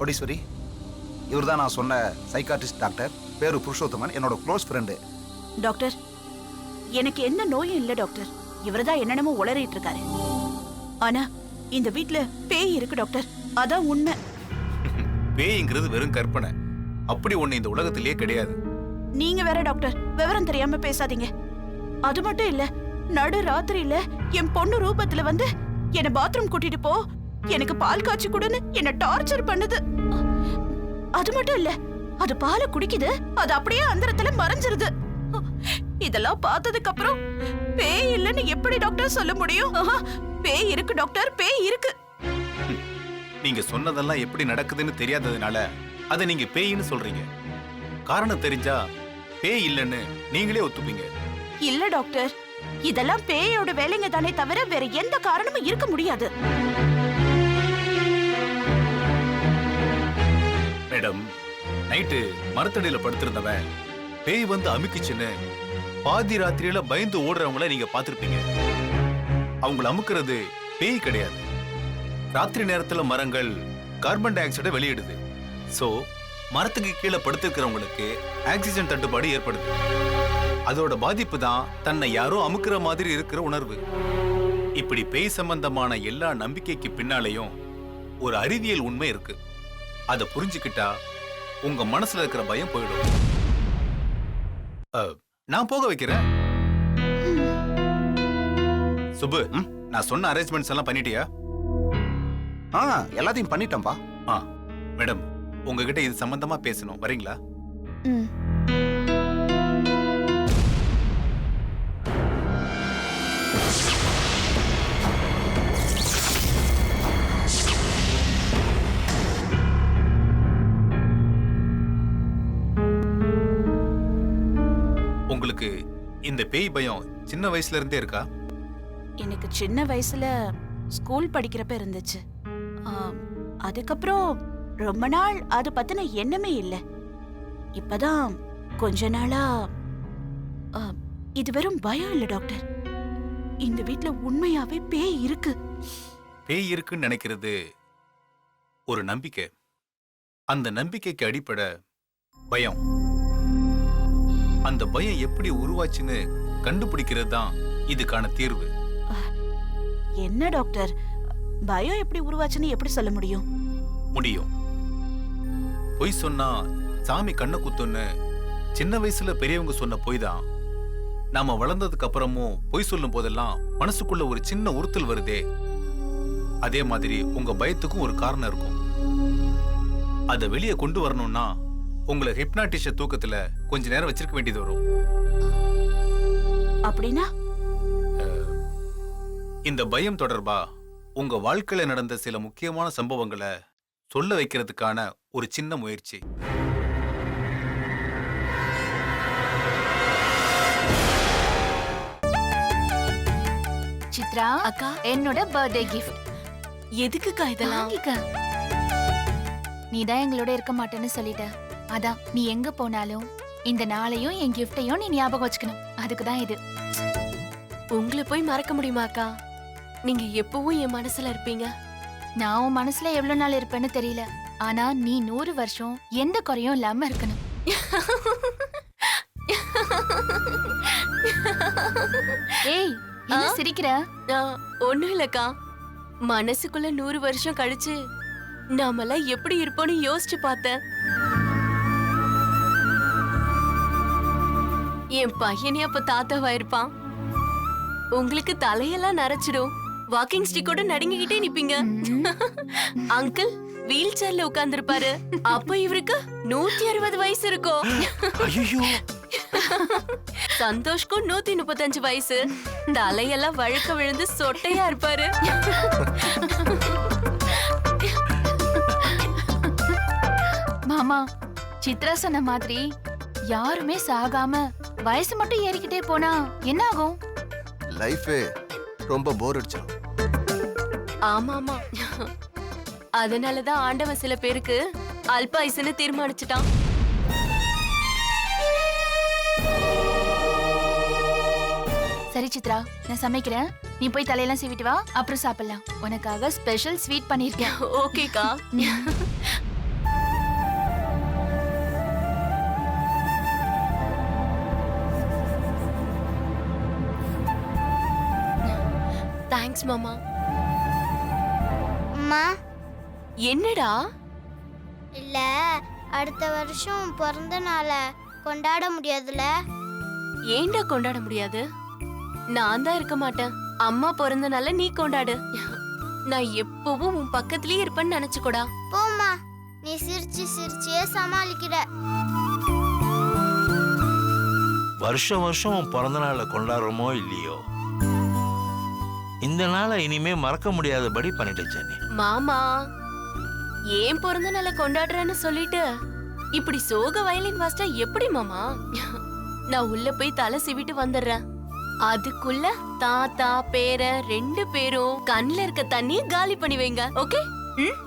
கோடீஸ்வரி, இவர் தான் நான் சொன்ன சைக்காட்ரிஸ்ட் டாக்டர். பேரு புருஷோத்தமன், என்னோட க்ளோஸ் ஃப்ரெண்டு. டாக்டர், எனக்கு எந்த நோயும் இல்ல டாக்டர். இவர்தான் என்னென்னமோ உளறிட்டு இருக்காரு. ஆனா இந்த வீட்ல பேய் இருக்கு டாக்டர், அதான் உண்மை. பேய்ங்கிறது வெறும் கற்பனை, அப்படி ஒண்ணு இந்த உலகத்திலேயே கிடையாது. நீங்க வேற டாக்டர், விவரம் தெரியாம பேசாதீங்க. அது மட்டும் இல்ல, நடு ராத்திரியில என் பொண்ணு ரூபத்துல வந்து என்ன பாத்ரூம் கூட்டிட்டு போ, எனக்கு பால் காய்ச்சி கொடுன்னு என்ன டார்ச்சர் பண்ணுது. அது மட்டும் இல்ல, அது பாலை குடிக்குது, அது அப்படியே அந்தரத்துல மறைஞ்சிருது. இதெல்லாம் பார்த்ததுக்கு அப்புறம் பேய் இல்லைன்னு எப்படி டாக்டர் சொல்ல முடியும்? பேய் இருக்கு டாக்டர், பேய் இருக்கு. நீங்க சொன்னதெல்லாம் எப்படி நடக்குதுன்னு தெரியாததுனால அதை நீங்க பேயின்னு சொல்றீங்க. காரணம் தெரிஞ்சா பேய் இல்லைன்னு நீங்களே ஒத்துப்பீங்க. இல்ல டாக்டர், இதெல்லாம் பேயோட வேலைங்க தானே தவிர வேற எந்த காரணமும் இருக்க முடியாது. மேடம், நைட்டு மரத்தடியில படுத்திருந்தவன் பேய் வந்து அமுக்கிச்சுன்னு பாதி ராத்திரியில பயந்து ஓடுறவங்கள நீங்க பாத்திருப்பீங்க. அவங்கள அமுக்குறது பேய் கிடையாது. ராத்திரி நேரத்துல மரங்கள் கார்பன் டை ஆக்சைடை வெளியிடுது. சோ மரத்துக்கு கீழே படுத்திருக்கிறவங்களுக்கு ஆக்சிஜன் தட்டுப்பாடு ஏற்படுது. அதோட பாதிப்பு தான் தன்னை யாரோ அமுக்குற மாதிரி இருக்கிற உணர்வு. இப்படி பேய் சம்பந்தமான எல்லா நம்பிக்கைக்கு பின்னாலேயும் ஒரு அறிவியல் உண்மை இருக்கு. அதை புரிஞ்சுக்கிட்டா உங்க மனசுல இருக்கிற பயம் போயிடும். நான் போக வைக்கிறேன். சுப்பு, நான் சொன்ன அரேஞ்ச்மெண்ட்ஸ் எல்லாம் பண்ணிட்டியா? எல்லாத்தையும் பண்ணிட்டேன்பா. மேடம், உங்ககிட்ட இது சம்பந்தமா பேசணும், வரீங்களா? உங்களுக்கு இந்த பேய் பயம் சின்ன வயசுல இருந்தே இருக்கா? எனக்கு சின்ன வயசுல ஸ்கூல் படிக்கிறப்ப இருந்துச்சு. அதுக்கப்புறம் ரொம்ப நாள் அது பத்தின எண்ணமே இல்ல. இப்பதான் கொஞ்ச நாளா இது வெறும் பயம் இல்ல டாக்டர், இந்த வீட்ல உண்மையாவே பேய் இருக்கு. பேய் இருக்குன்னு நினைக்கிறது ஒரு நம்பிக்கை. அந்த நம்பிக்கைக்கு அடிப்படை பயம். அந்த பயம் எப்படி உருவாச்சுன்னு கண்டுபிடிக்கிறது தான் இதுக்கான தீர்வு. என்ன டாக்டர், பயம் எப்படி உருவாச்சுன்னு எப்படி சொல்ல முடியும்? முடியும். பொய் சொன்னா சாமி கண்ணை குத்துன்னு சின்ன வயசுல பெரியவங்க சொன்ன பொய் தான் நாம வளர்ந்ததுக்கு அப்புறமும் பொய் சொல்லும் போதெல்லாம் மனசுக்குள்ள ஒரு சின்ன உறுத்தல் வருதே, அதே மாதிரி உங்க பயத்துக்கும் ஒரு காரணம் இருக்கும். அதை வெளியே கொண்டு வரணும்னா உங்களை ஹிப்னாட்டிஷ தூக்கத்துல கொஞ்ச நேரம் வச்சிருக்க வேண்டியது வரும். அப்படின்னா இந்த பயம் தொடர்பா உங்க வாழ்க்கையில நடந்த சில முக்கியமான சம்பவங்களை சொல்ல வைக்கிறதுக்கான ஒரு சின்ன முயற்சி. சித்ரா அக்கா, என்னோட பர்த்டே கிஃப்ட். எதுக்குக்கா இதெல்லாம்? நீ தான் எங்களோட இருக்க மாட்டேன்னு சொல்லிட்ட, அதான் நீ எங்க போனாலும் இந்த நாளையும் என் கிஃப்டையும் நீ ஞாபகம் வச்சுக்கணும். அதுக்கு தான் இது. உங்களை போய் மறக்க முடியுமாக்கா? நீங்க எப்பவும் என் மனசுல இருப்பீங்க. நான் உன் மனசுல எவ்வளவு நாள் இருப்பேன்னு தெரியல, ஆனா நீ 100 வருஷம் எந்த குறையும் இல்லாம இருக்கணும். ஏய், என்ன சிரிக்கிற? ஒண்ணும் இல்லக்கா, மனசுக்குள்ள 100 வருஷம் கழிச்சு நாமெல்லாம் எப்படி இருப்போம்னு யோசிச்சு பார்த்தேன். என் பையனே அப்ப தாத்தாவா இருப்பான். உங்களுக்கு தலையெல்லாம் நரைச்சிடும், வாக்கிங் ஸ்டிக்கோட நடுங்கிக்கிட்டே நிப்பீங்க. அங்கிள் வீல் சேர்ல உட்கார்ந்து இருப்பாரு, அப்ப இவருக்கு 160 வயசு இருக்கும். சந்தோஷ்க்கும் 135 வயசு, தலையெல்லாம் வழுக்க விழுந்து சொட்டையா இருப்பாரு. மாமா, சித்ரா சொன்ன மாதிரி யாருமே சாகாம வயசு மட்டும் ஏறிக்கிட்டே போனா என்ன ஆகும்? லைஃபே ரொம்ப போர் அடிச்சிடும். ஆமாமா, அதனாலதான் ஆண்டவன் சில பேருக்கு அல்பாயுசுன்னு தீர்மானிச்சுட்டான். சரி சித்ரா, நான் சமைக்கிறேன், நீ போய் தலையெல்லாம் சீவிட்டு வா, அப்புறம் சாப்பிடலாம். உனக்காக ஸ்பெஷல் ஸ்வீட் பண்ணிருக்கேன். ஓகேக்கா. தேங்க்ஸ் மாமா. அம்மா என்னடா? இல்ல அடுத்த வருஷம் பிறந்த நாளை கொண்டாட முடியாதுல? ஏன்டா கொண்டாட முடியாது? நான் தான் இருக்க மாட்டேன். அம்மா பிறந்தனால நீ கொண்டாடு. நான் எப்பவும் உன் பக்கத்துலயே இருப்பேன்னு நினைச்சுக்கோடா. போம்மா, நீ சிரிச்சு சிரிச்சே சமாளிக்கிற. வருஷம் வருஷம் உன் பிறந்த நாளை கொண்டாடுறோமோ இல்லையோ, இந்த நாளை இனிமே மறக்க முடியாதபடி பண்ணிட்டு ஜெனி. மாமா, ஏன் பிறந்த நாளை கொண்டாடுறேன்னு சொல்லிட்டு இப்படி சோக வயலின் வாசிச்சா எப்படி மாமா? நான் உள்ள போய் தலை சீவிட்டு வந்துடுறேன். அதுக்குள்ள தாத்தா பேர 2 பேரும் கண்ணுல இருக்க தண்ணிய காலி பண்ணி வைங்க. ஓகே? ம்.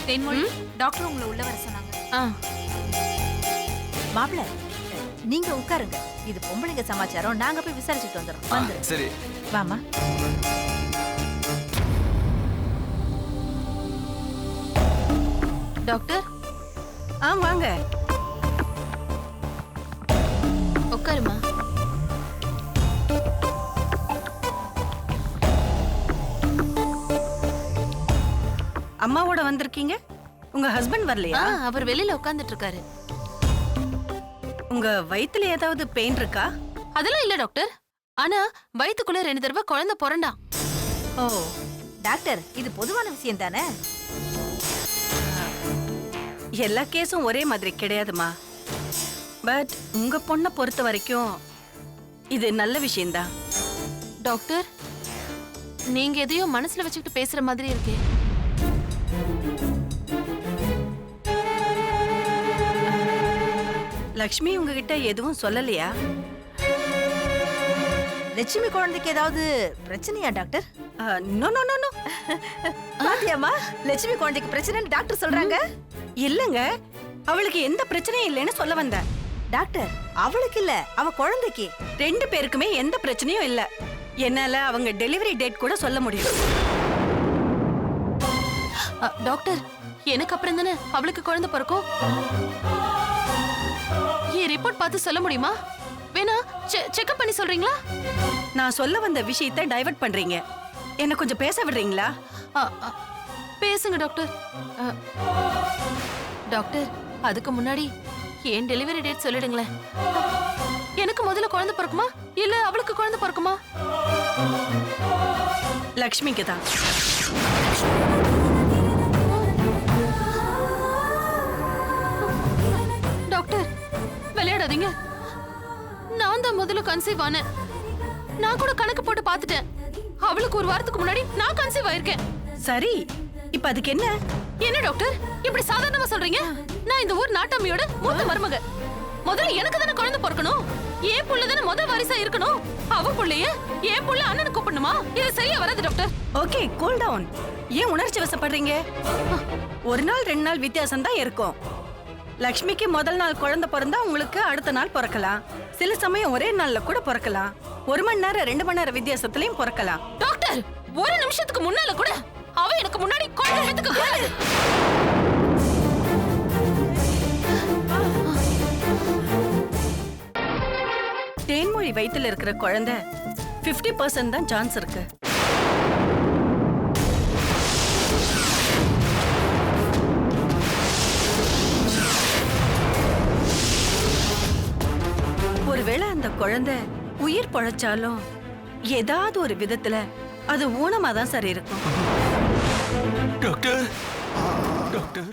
தென்மொழி, டாக்டர் உங்களை உள்ள வர சொன்னாங்க. மாப்பிள, நீங்க உட்காருங்க. இது பொம்பளைங்க சமாச்சாரம். நாங்க போய் விசாரிச்சுட்டு வந்துடுறோம். வந்துரு. சரி. வாமா. டாக்டர் வாங்க. உட்காருமா. அம்மாவோட வந்திருக்கீங்க? உங்க ஹஸ்பண்ட் வரலையா? அவர் வெளியில உட்கார்ந்துட்டு இருக்காரு. உங்க வயித்துல ஏதாவது பெயின் இருக்கா? அதெல்லாம் இல்ல டாக்டர். ஆனா வயித்துக்குள்ள 2 தடவை குழந்தை பிறண்டா. ஓ டாக்டர், இது பொதுவான விஷயம் தானே? எல்லா கேஸும் ஒரே மாதிரி கிடையாதுமா. பட் உங்க பொண்ணை பொறுத்த வரைக்கும் இது நல்ல விஷயம்தான். டாக்டர், நீங்க எதையோ மனசுல வச்சுக்கிட்டு பேசுற மாதிரி இருக்கே. லக்ஷ்மி உங்ககிட்ட எதுவும் சொல்லலையா? லட்சுமி குழந்தைக்கு ஏதாவது பிரச்சனையா doctor? No no no no. பாத்தியாமா, லட்சுமி குழந்தைக்கு பிரச்சனைன்னு டாக்டர் சொல்றாங்க. இல்லங்க, அவளுக்கு எந்த பிரச்சனையும் இல்லைன்னு சொல்ல வந்தேன். டாக்டர், அவளுக்கு இல்ல, அவ குழந்தைக்கு. 2 பேருக்குமே எந்த பிரச்சனையும் இல்ல. என்னால அவங்க டெலிவரி டேட் கூட சொல்ல முடியும். டாக்டர், எனக்கு அப்புறம் தானே அவளுக்கு குழந்தை பிறக்கும். ஏன் ரிப்போர்ட் பார்த்து சொல்ல முடியுமா? வேணா செக்அப் பண்ணி சொல்றீங்களா? நான் சொல்ல வந்த விஷயத்தை டைவர்ட் பண்றீங்க. என்ன கொஞ்சம் பேச விடுறீங்களா? பேசுங்க டாக்டர். டாக்டர், அதுக்கு முன்னாடி ஏன் டெலிவரி டேட் சொல்லிடுங்களேன். எனக்கு முதல்ல குழந்தை பிறக்குமா இல்ல அவளுக்கு குழந்தை பிறக்குமா? லக்ஷ்மிக்கு தான். டாக்டர், விளையாடாதீங்க. நான் தான் முதல்ல கன்சீவ் ஆனேன். நான் கூட கணக்கு போட்டு பார்த்துட்டேன். அவளுக்கு 1 வாரத்துக்கு முன்னாடி நான் கன்சீவ் ஆயிருக்கேன். சரி, இப்ப அதுக்கு என்ன? என்ன டாக்டர் இப்படி சாதாரணமா சொல்றீங்க? நான் இந்த ஊர் நாட்டாமியோட மூத்த மருமக. முதல்ல எனக்கு தானே குழந்தை பிறக்கணும். ஏன் புள்ள தானே முதல் வாரிசா இருக்கணும். அவ புள்ளைய ஏன் புள்ள அண்ணன் கூப்பிடணுமா? இது சரியா வராது டாக்டர். Okay, cool down. ஏன் உணர்ச்சி வசப்படுறீங்க? 1 நாள் 2 நாள் வித்தியாசம் தான் இருக்கும். லக்ஷ்மிக்கு முதல் நாள் குழந்தை பிறந்தா உங்களுக்கு அடுத்த நாள் பிறக்கலாம். சில சமயம் ஒரே நாள்ல கூட பிறக்கலாம். 1 மணி நேரம் 2 மணி நேரம் வித்தியாசத்திலையும் பிறக்கலாம். டாக்டர், 1 நிமிஷத்துக்கு முன்னால கூட அவ எனக்கு முன்னாடி குழந்தை பெத்துக்க கூடாது. தேன்மொழி வயித்துல இருக்கிற குழந்தை 50% தான் சான்ஸ் இருக்கு. ஒருவேளை அந்த குழந்தை உயிர் பொழைச்சாலும் ஏதாவது ஒரு விதத்துல அது ஊனமா தான் சார் இருக்கும். Doctor, doctor